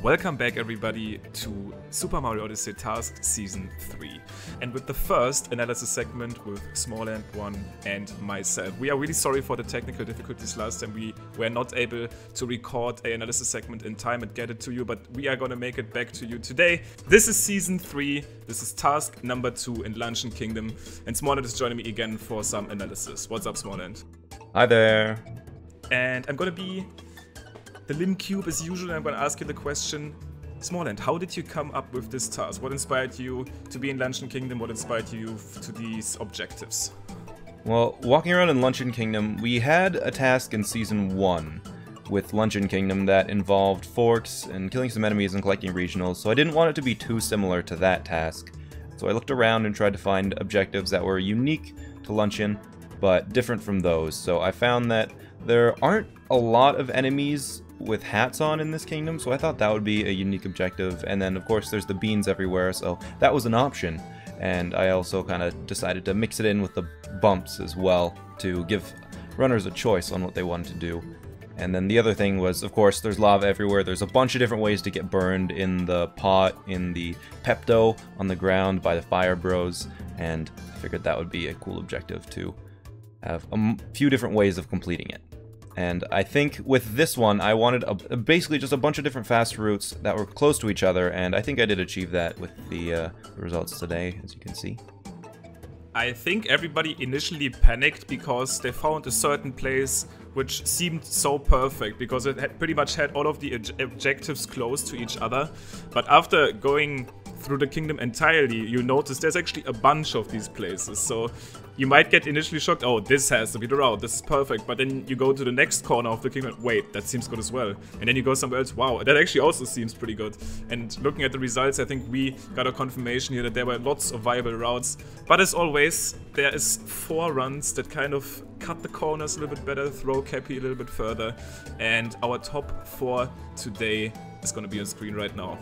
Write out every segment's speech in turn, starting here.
Welcome back everybody to Super Mario Odyssey Task Season 3. And with the first analysis segment with SmallAnt 1 and myself. We are really sorry for the technical difficulties last time. We were not able to record an analysis segment in time and get it to you, but we are gonna make it back to you today. This is Season 3, this is task number 2 in Luncheon Kingdom, and SmallAnt is joining me again for some analysis. What's up, SmallAnt? Hi there. And I'm gonna be the Lim Cube as usual. I'm gonna ask you the question, SmallAnt, how did you come up with this task? What inspired you to be in Luncheon Kingdom? What inspired you to these objectives? Well, walking around in Luncheon Kingdom, we had a task in Season 1 with Luncheon Kingdom that involved forks and killing some enemies and collecting regionals, so I didn't want it to be too similar to that task. So I looked around and tried to find objectives that were unique to Luncheon, but different from those. So I found that there aren't a lot of enemies with hats on in this kingdom, so I thought that would be a unique objective. And then of course there's the beans everywhere, so that was an option. And I also kind of decided to mix it in with the bumps as well to give runners a choice on what they wanted to do. And then the other thing was, of course, there's lava everywhere. There's a bunch of different ways to get burned in the pot, in the Pepto, on the ground by the Fire Bros, and I figured that would be a cool objective to have a few different ways of completing it. And I think with this one, I wanted basically just a bunch of different fast routes that were close to each other, and I think I did achieve that with the results today, as you can see. I think everybody initially panicked because they found a certain place which seemed so perfect, because it had pretty much had all of the objectives close to each other. But after going through the kingdom entirely, you notice there's actually a bunch of these places. So you might get initially shocked, oh, this has to be the route, this is perfect. But then you go to the next corner of the kingdom, wait, that seems good as well. And then you go somewhere else, wow, that actually also seems pretty good. And looking at the results, I think we got a confirmation here that there were lots of viable routes. But as always, there is 4 runs that kind of cut the corners a little bit better, throw Cappy a little bit further. And our top 4 today is gonna be on screen right now.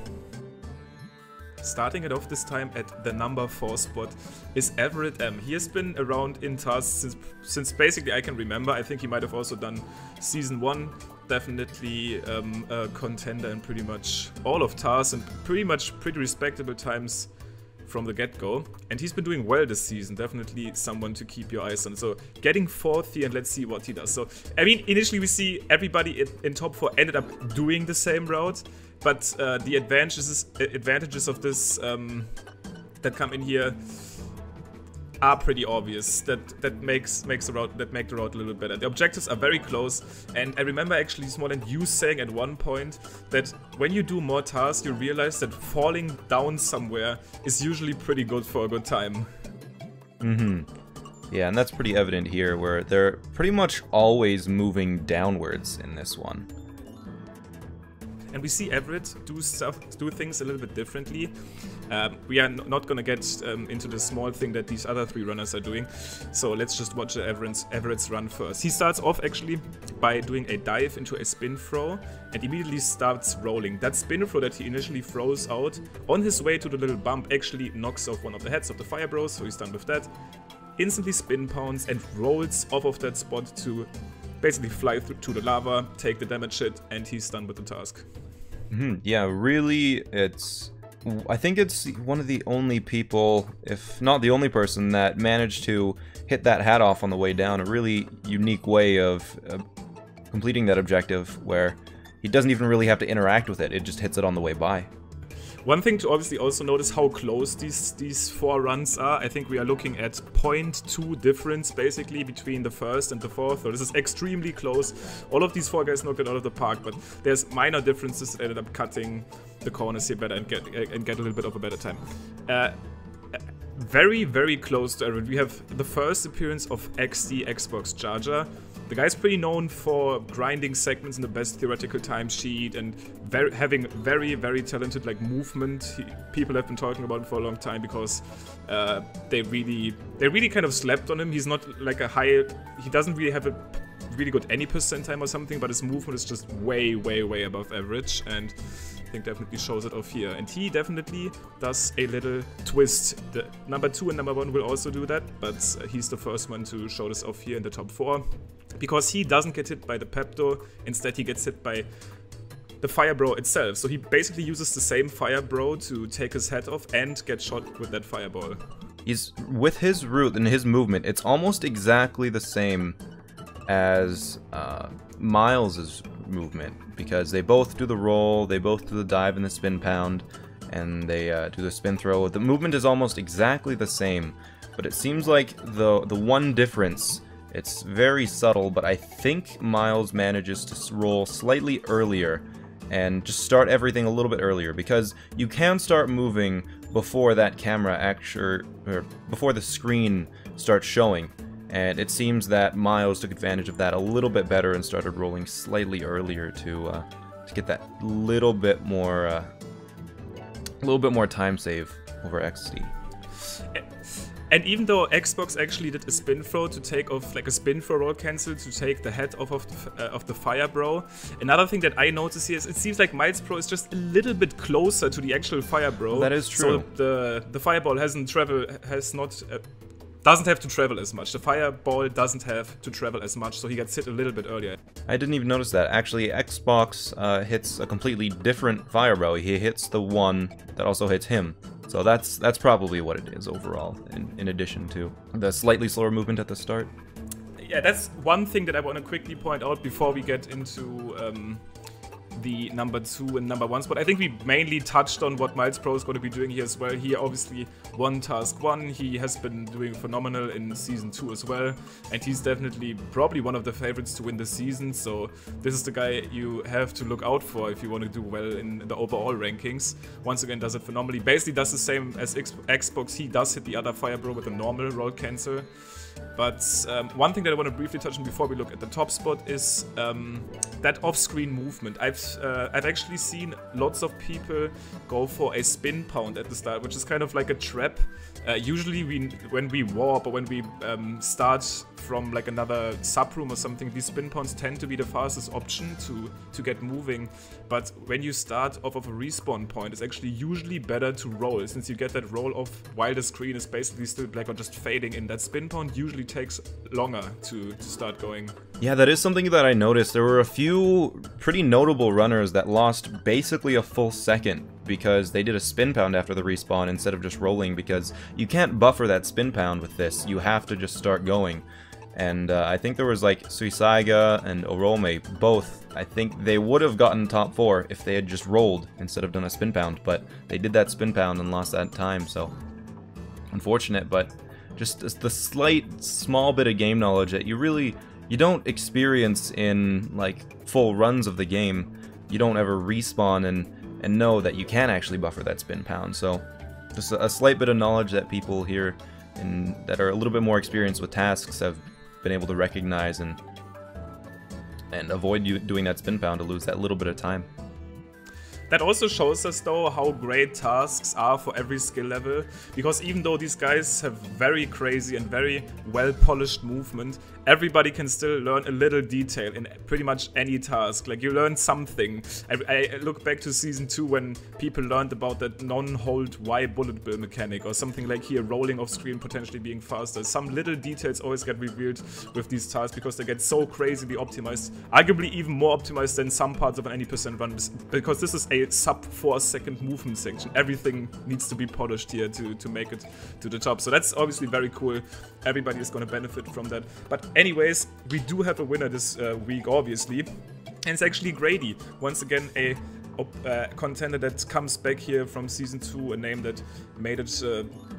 Starting it off this time at the number 4 spot is Everett M. He has been around in tasks since basically I can remember. I think he might have also done Season 1. Definitely a contender in pretty much all of tasks and pretty respectable times from the get-go. And he's been doing well this season. Definitely someone to keep your eyes on. So getting 4th here, and let's see what he does. So, I mean, initially we see everybody in top 4 ended up doing the same route. But the advantages of this that come in here are pretty obvious. That make the route a little bit better. The objectives are very close, and I remember actually SmallAnt you saying at one point that when you do more tasks, you realize that falling down somewhere is usually pretty good for a good time. Yeah, and that's pretty evident here, where they're pretty much always moving downwards in this one. And we see Everett do things a little bit differently. We are not gonna get into the small thing that these other 3 runners are doing. So let's just watch Everett's run first. He starts off actually by doing a dive into a spin throw and immediately starts rolling. That spin throw that he initially throws out on his way to the little bump actually knocks off one of the heads of the Fire Bros, so he's done with that. Instantly spin pounds and rolls off of that spot to basically fly to the lava, take the damage hit, and he's done with the task. Yeah, really, I think it's one of the only people, if not the only person, that managed to hit that hat off on the way down. A really unique way of completing that objective where he doesn't even really have to interact with it, it just hits it on the way by. One thing to obviously also notice how close these 4 runs are. I think we are looking at 0.2 difference basically between the first and the 4th. So this is extremely close. All of these 4 guys knocked it out of the park, but there's minor differences that ended up cutting the corners here better and get a little bit of a better time. Very, very close to Everett. We have the first appearance of XD Xbox Charger. The guy's pretty known for grinding segments in the best theoretical timesheet and having very, very talented like movement. People have been talking about it for a long time because they really kind of slept on him. He's not like he doesn't really have a really good any percent time or something, but his movement is just way, way, way above average, and I think definitely shows it off here. And he definitely does a little twist. The number 2 and number 1 will also do that, but he's the first one to show this off here in the top 4. Because he doesn't get hit by the Pepto, instead he gets hit by the fire bro itself. So he basically uses the same fire bro to take his head off and get shot with that fireball. With his route and his movement, it's almost exactly the same as Miles' movement, because they both do the roll, they both do the dive and the spin pound, and they do the spin throw. The movement is almost exactly the same, but it seems like the one difference, it's very subtle, but I think Miles manages to roll slightly earlier and just start everything a little bit earlier, because you can start moving before that camera or before the screen starts showing. And it seems that Miles took advantage of that a little bit better and started rolling slightly earlier to get that little bit more time save over XD. And even though Xbox actually did a spin throw to take off, like a spin throw roll cancel to take the head off of the fire bro, another thing that I notice here is it seems like Miles Pro is just a little bit closer to the actual fire bro. That is true. So the fireball doesn't have to travel as much. The fireball doesn't have to travel as much, so he gets hit a little bit earlier. I didn't even notice that. Actually, Xbox hits a completely different fire bro. He hits the one that also hits him. So that's probably what it is overall, in addition to the slightly slower movement at the start. Yeah, that's one thing that I want to quickly point out before we get into the number 2 and number 1 spot. I think we mainly touched on what Miles Pro is going to be doing here as well. He obviously won Task 1, he has been doing phenomenal in Season 2 as well, and he's definitely probably one of the favorites to win the season, so this is the guy you have to look out for if you want to do well in the overall rankings. Once again, does it phenomenally. Basically does the same as Xbox, he does hit the other fire bro with a normal roll cancel. But one thing that I want to briefly touch on before we look at the top spot is that off-screen movement. I've actually seen lots of people go for a spin pound at the start, which is kind of like a trap. Usually when we warp or when we start from like another subroom or something, these spin pounds tend to be the fastest option to get moving. But when you start off of a respawn point, it's actually usually better to roll, since you get that roll off while the screen is basically still black or just fading in. That spin pound usually takes longer to start going. Yeah, that is something that I noticed. There were a few pretty notable runners that lost basically a full second because they did a spin pound after the respawn instead of just rolling, because you can't buffer that spin pound with this. You have to just start going. And I think there was like Suisaiga and Orome, both. I think they would have gotten top 4 if they had just rolled instead of done a spin pound, but they did that spin pound and lost that time, so unfortunate. But just the small bit of game knowledge that you don't experience in like full runs of the game. You don't ever respawn and know that you can actually buffer that spin pound. So just a slight bit of knowledge that people here that are a little bit more experienced with tasks have been able to recognize and avoid you doing that spin pound to lose that little bit of time. That also shows us though how great tasks are for every skill level, because even though these guys have very crazy and very well polished movement, everybody can still learn a little detail in pretty much any task. Like, you learn something. I look back to Season 2 when people learned about that non-hold Y bullet bill mechanic, or something like here, rolling off screen potentially being faster. Some little details always get revealed with these tasks because they get so crazily optimized, arguably even more optimized than some parts of an any % run, because this is a sub 4-second movement section. Everything needs to be polished here to make it to the top. So that's obviously very cool. Everybody is going to benefit from that. But anyways, we do have a winner this week, obviously. And it's actually Grady. Once again, a contender that comes back here from Season 2, a name that made it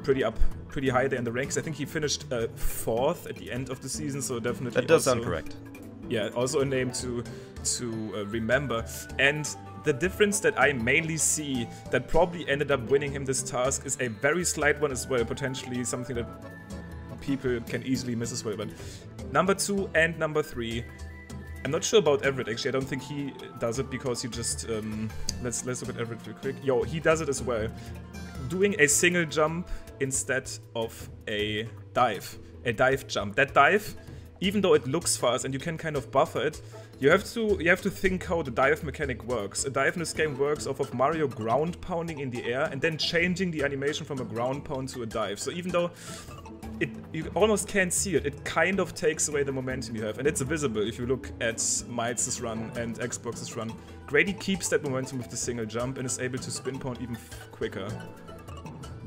pretty high there in the ranks. I think he finished 4th at the end of the season, so definitely that does sound correct. Yeah, also a name to remember. And the difference that I mainly see that probably ended up winning him this task is a very slight one as well, potentially something that people can easily miss as well. But number 2 and number 3, I'm not sure about Everett actually. I don't think he does it because he just let's look at Everett real quick. Yo, he does it as well, doing a single jump instead of a dive jump. That dive, even though it looks fast and you can kind of buffer it, you have to think how the dive mechanic works. A dive in this game works off of Mario ground pounding in the air and then changing the animation from a ground pound to a dive. So even though you almost can't see it. It kind of takes away the momentum you have, and it's visible if you look at Miles' run and Xbox's run. Grady keeps that momentum with the single jump and is able to spin point even quicker.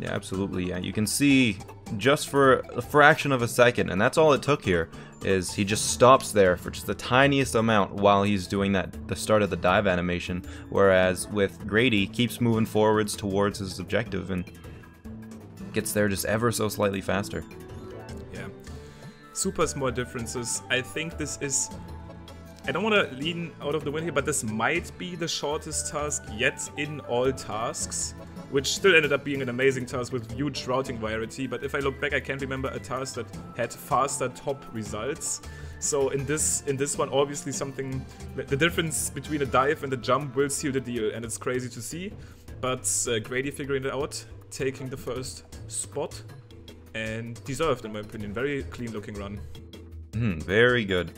Yeah, absolutely. Yeah, you can see just for a fraction of a second, and that's all it took here, is he just stops there for just the tiniest amount while he's doing the start of the dive animation, whereas with Grady, keeps moving forwards towards his objective and gets there just ever so slightly faster. Yeah. Super small differences. I think this is... I don't want to lean out of the wind here, but this might be the shortest task yet in all tasks, which still ended up being an amazing task with huge routing variety. But if I look back, I can't remember a task that had faster top results. So in this one, obviously something... The difference between a dive and a jump will seal the deal, and it's crazy to see. But Grady figuring it out, taking the first spot, and deserved in my opinion. Very clean looking run. Very good.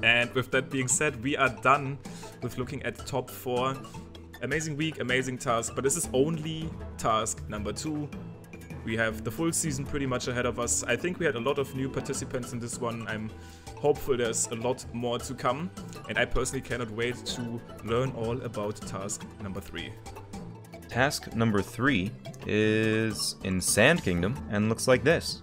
And with that being said, we are done with looking at top 4. Amazing week, amazing task, but this is only task number 2. We have the full season pretty much ahead of us. I think we had a lot of new participants in this one. I'm hopeful there's a lot more to come, and I personally cannot wait to learn all about task number 3. Task number 3 is in Sand Kingdom and looks like this.